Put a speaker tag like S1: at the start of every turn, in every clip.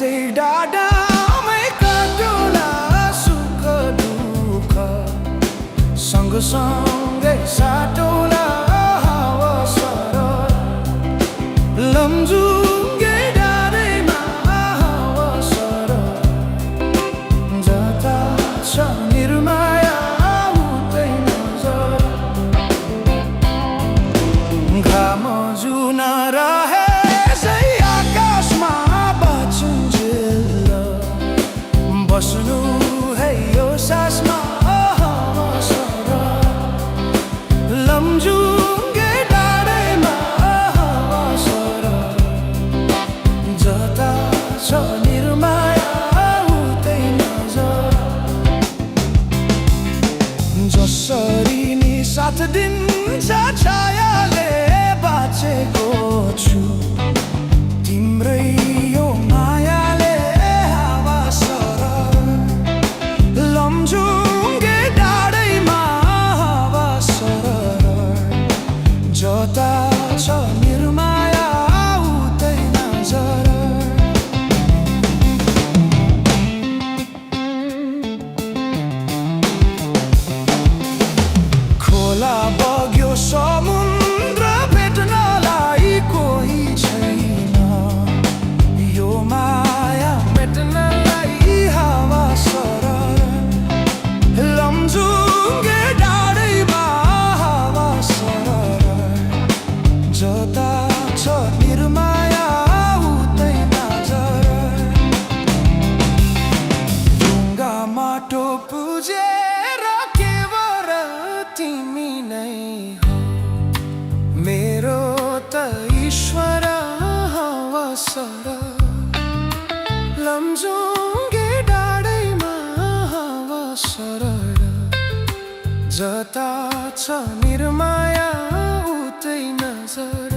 S1: साथै डाँडामै काटोला सुख दुःख सँगसँगै साटोला हावा सरर लमजुङ्गे डाँडैमा हावा सरर जता छ निर्माया उतै नजर घाम जुन रहे बस्नु है यो सासमा हावा सरर लमजुङ्गे डाँडैमा हावा सरर जता छ निर्माया उतै नजर जसरी नि साथ दिन्छ छायाले बाँचेको छु तिम्रै यो मायाले हावा सरर लमजुङ्गे डाँडैमा हावा सरर जता छ निर्माया उतै नजर खोला बग्यो समुद्र भेट्नलाई कोही छैन यो माया मेट्नलाई हावा सरर लमजुङ्गे डाँडैमा हावा सरर जता छ निर्माया उतै नजर ढुङ्गा माटो पुजेर केवल तिमी नै हो मेरो त ईश्वर हावा सरर लमजुङ्गे डाँडैमा हावा सरर जता छ निर्माया उतै नजर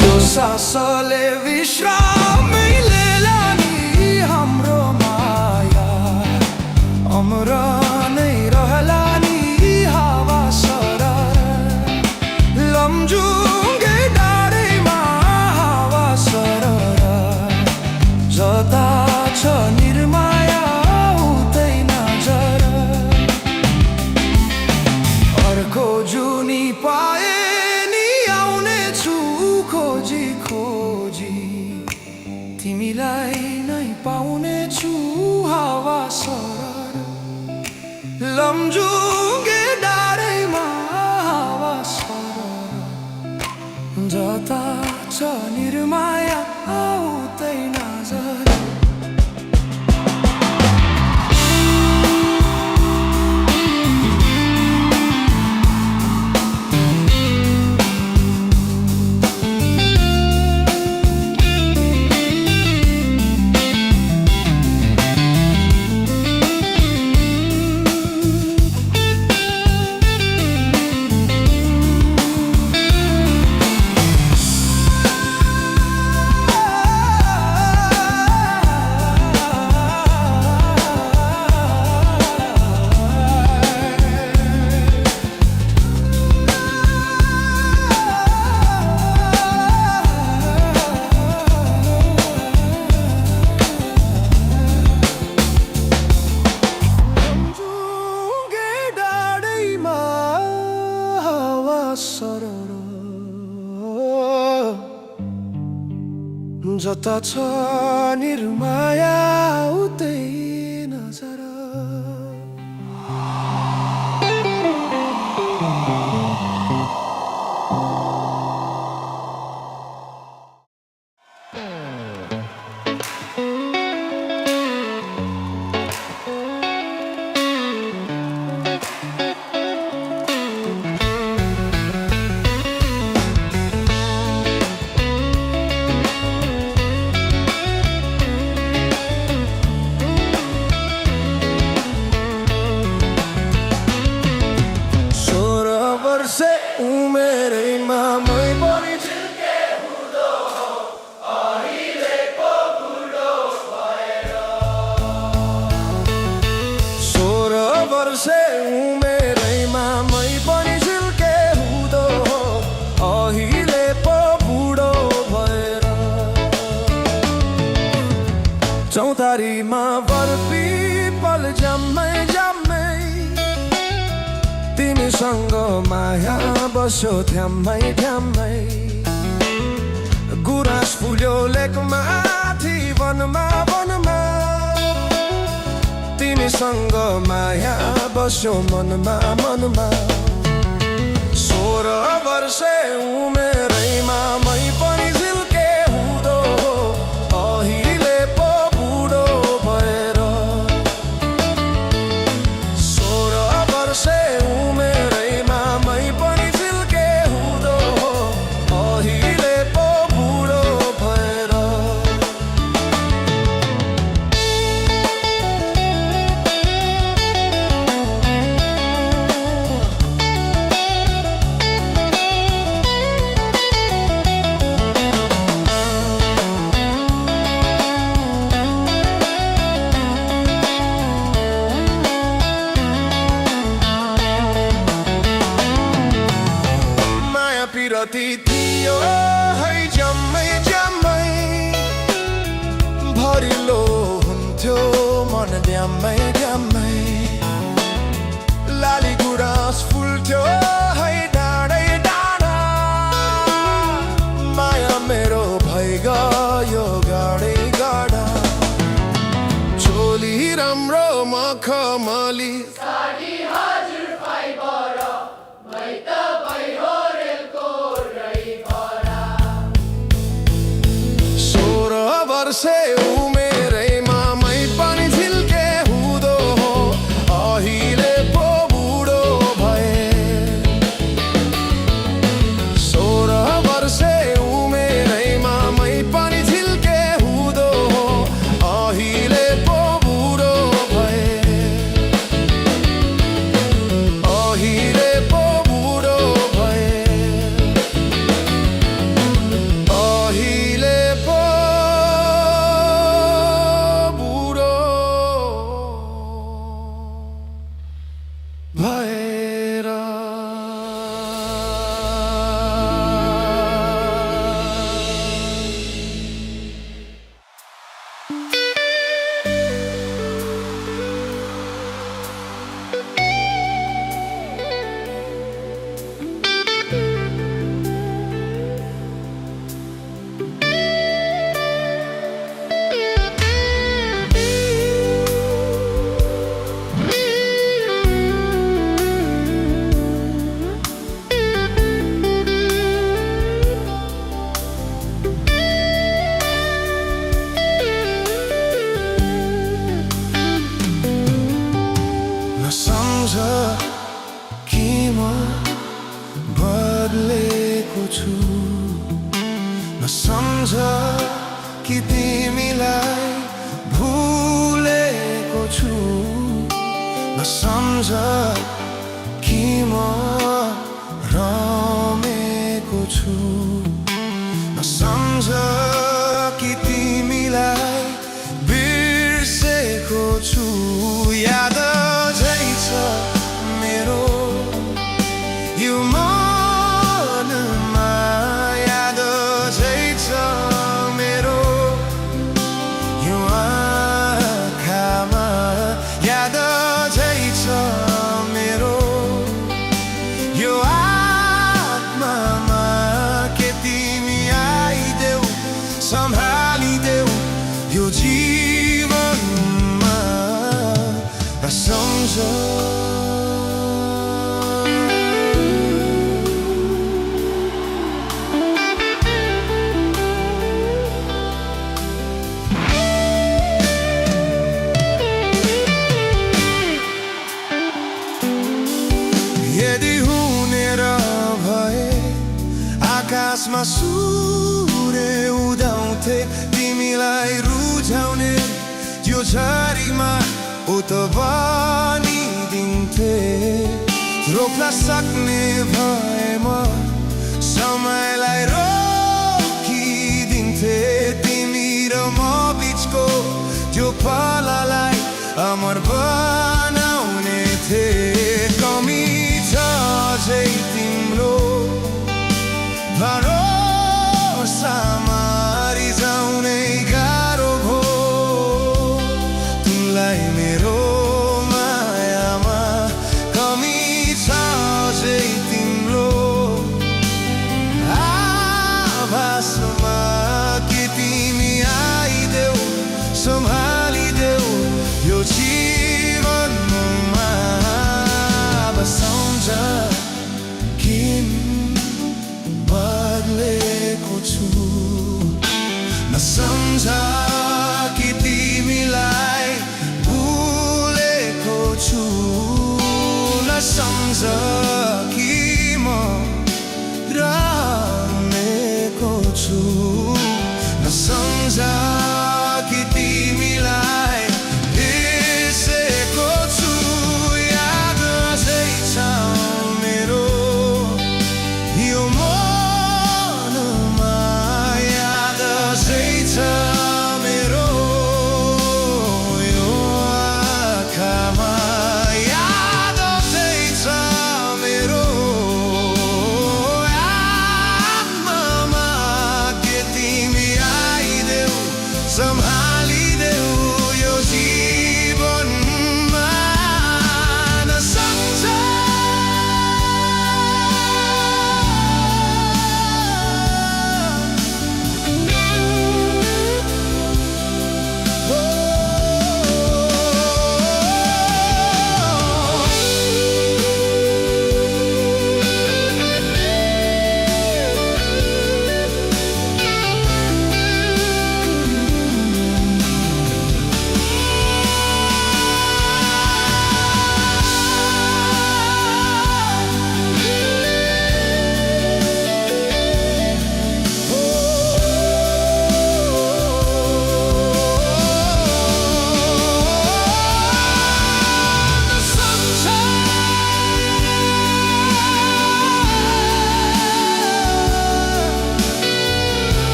S1: यो सासले विश्रामै लिएला नि हाम्रो माया अमर नै रहला नि हावा सरर लमजुङ्गे डाँडैमा हावा सरर जता छ निर्माया उतै नजर अर्को जुनी पाए नि आउने छु खोजी खोजी तिमीलाई नै पाउने छु हावा सरर लमजुङ्गे डाँडैमा हावा सरर जता छ निर्माया उतै नजर जता छ निर्माया उतै नजर बारीमा बर्फी पल जम्मै जम्मै तिमीसँग माया बस्यो थ्याम्मै थ्याम्मै गुराँस फुल्यो लेकमाथि वनमा वनमा तिमीसँग माया बस्यो मनमा मनमा 16 वर्षे उमेरैमा मै पनि झिल्के हुँदो हो अहिले पो बुढो भएर 16 वर्षे उमेरैमा मै पनि झिल्के हुँदो हो अहिले पो बुढो भएर पिरती थियो है जम्मै जम्मै भरिलो हुन्थ्यो मन ड्याम्मै ड्याम्मै लाली गुराँस फुल्थ्यो है डाँडै डाँडा माया मेरो भइगयो गाडै गाडा चोली राम्रो मखमली
S2: साडी हजुर फाइबर मै त भइहो रेलको ड्राइभरा
S1: 16 वर्षे उमेरैमा मै पनि झिल्के हुँदो हो अहिले पो बुढो भए 16 वर्षे उमेरैमा मै पनि झिल्के हुँदो हो अहिले पो बुढो भए अहिले पो बुढो भए अहिले पो बुढो भएर नसम्झ कि म बदलेको छु नसम्झ कि तिमीलाई भुलेको छु नसम्झ कि म रमेको छु नसम्झ कि तिमीलाई बिर्सेको छु याद मेरो यो मनमा याद छ मेरो यो आँखामा याद छ मेरो यो आत्मामा के तिमी आइदेऊ सम्हालिदेऊ यो जीवनमा नसम्झ यदि हुने र भए आकाशमा सूर्य उदाउँथे तिमीलाई रुझाउने यो झरीमा उत बनिदिन्थे रोक्न सक्ने भए म समयलाई रोकिदिन्थे तिमी र म बिचको त्यो पललाई अमर बनाउने थिए कमी छ अझै तिम्रो भरोसामा रिजाउनै गाह्रो भो कि म रामेको छु नसम्झ कि तिमीलाई बिर्सेको छु याद अझै छ मेरो यो मनमा याद अझै छ मेरो यो आँखामा याद अझै छ मेरो आत्मामा के तिमी आइदेऊ सम्हालिदेऊ यो जीवनमा नसम्झ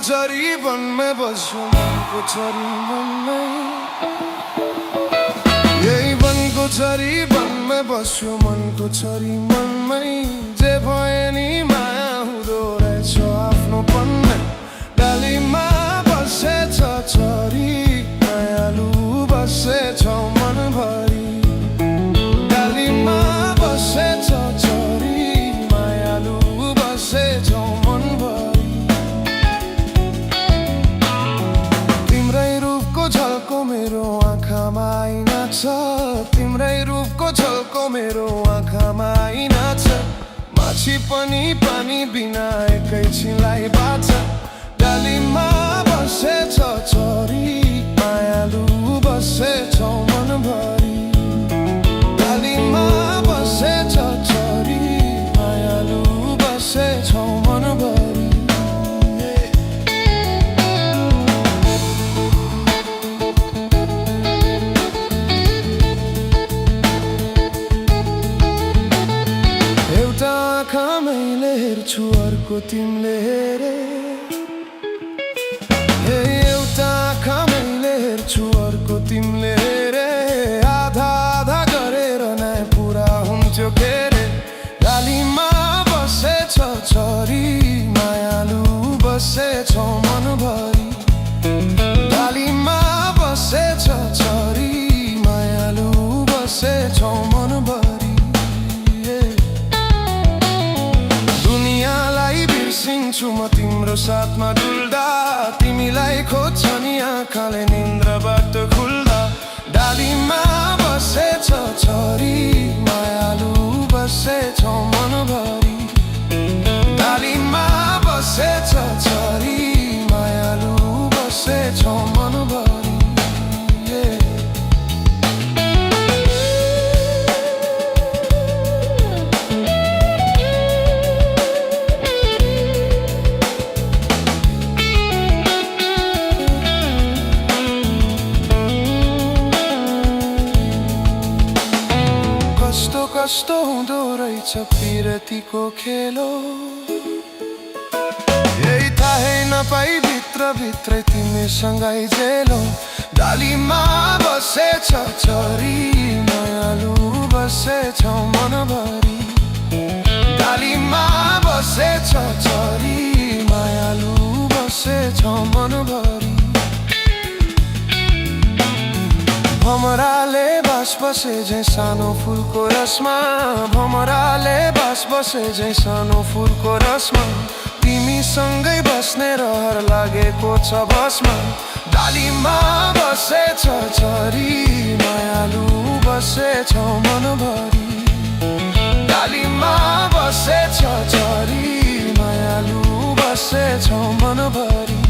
S1: छोरी वनमै बस्छु मनको छोरी वनमै यही वनको छोरी वनमै बस्छु मनको छोरी मनमै जे भए नि माया हुँदो रहेछ आफ्नोपनमै डालीमा बसेछ छोरी मायालु बसेछ मनभरि डालीमा बसेछ छोरी मायालु बसेछ मनभरि मेरो आँखामा आइना छ तिम्रै रूपको झल्को मेरो आँखामा आइना छ माछी पनि पानी बिना एकैछिनलाई बाँच्छ डालीमा बसेछ छोरी मायालु बसेछ मनभरि डालीमा बसेछ छोरी मायालु बसेछ मनभरि मैले हेर्छु अर्को तिमीले हेरे एउटा आँखा मैले हेर्छु अर्को तिमीले हेरे आधा आधा गरेर नै पुरा हुन्थ्यो के रे डालीमा बसेछ छोरी मायालु बसेछ मनभरि डालीमा बसेछ छोरी मायालु बसेछ मनभरि सिंछु म तिम्रो साथमा डुल्दा तिमीलाई खोज्छ नि आँखाले निन्द्राबाट खुल्दा डालीमा बसेछ छोरी मायालु बसेछ मनभरि डालीमा बसेछ छोरी मायालु बसेछ मनभरि कस्तो हुँदो रहेछ पिरतीको खेलो यही थाहै नपाई भित्रभित्रै तिमीसँगै जेलो डालीमा बसेछ चरी मायालु बसेछौ मनभरि डालीमा बसेछ चरी मायालु बसेछौ मनभरि भमराले बास बसे झै सानो फुलको रसमा भमराले बास बसे झै सानो फुलको रसमा तिमीसँगै बस्ने रहर लागेको छ बसमा डालीमा बसेछ चरी मायालु बसेछौ मनभरि डालीमा बसेछ चरी मायालु बसेछौ मनभरि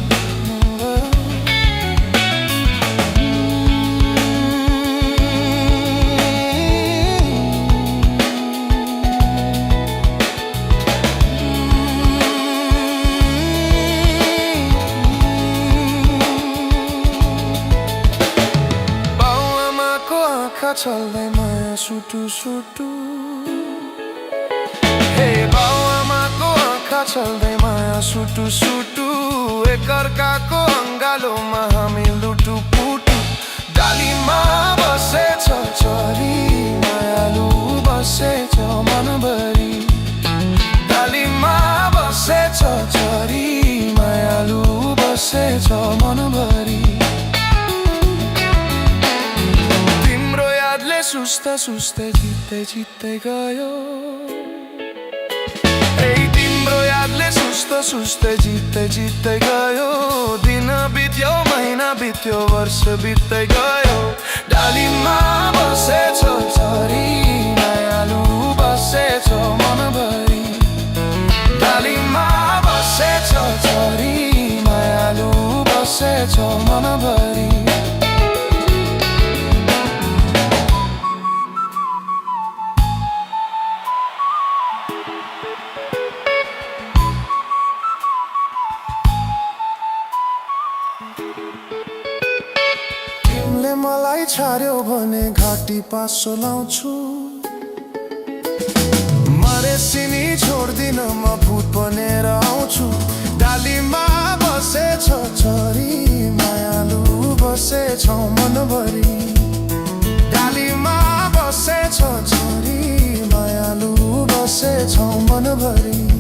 S1: चल्दै माया सुटु सुटु हे बाउआमाको आँखा चल्दै माया सुटु सुटु एकअर्काको अङ्गालोमा हामी लुटु पुटु डालीमा बसेछ चरी मायालु बसेछ मनभरि डालीमा बसेछ चरी मायालु बसेछ मनभरि सुस्ता सुस्ता जित्दै जित्दै गयो तिम्रो यादले सुस्ता सुस्ता जित्दै जित्दै गयो दिन बित्यो महिना बित्यो वर्ष बित्दै गयो डालीमा बसेछ चरी मायालु बसेछ मनभरि डालीमा बसेछ चरी मायालु बसेछ मनभरि तिमीले मलाई छाड्यौ भने घाँटी पासो लाउँछु मरेसिनी छोड्दिन म भूत बनेर आउँछु डालीमा बसेछ चरी मायालु बसेछौ मनभरि डालीमा बसेछ चरी मायालु बसेछौ मनभरि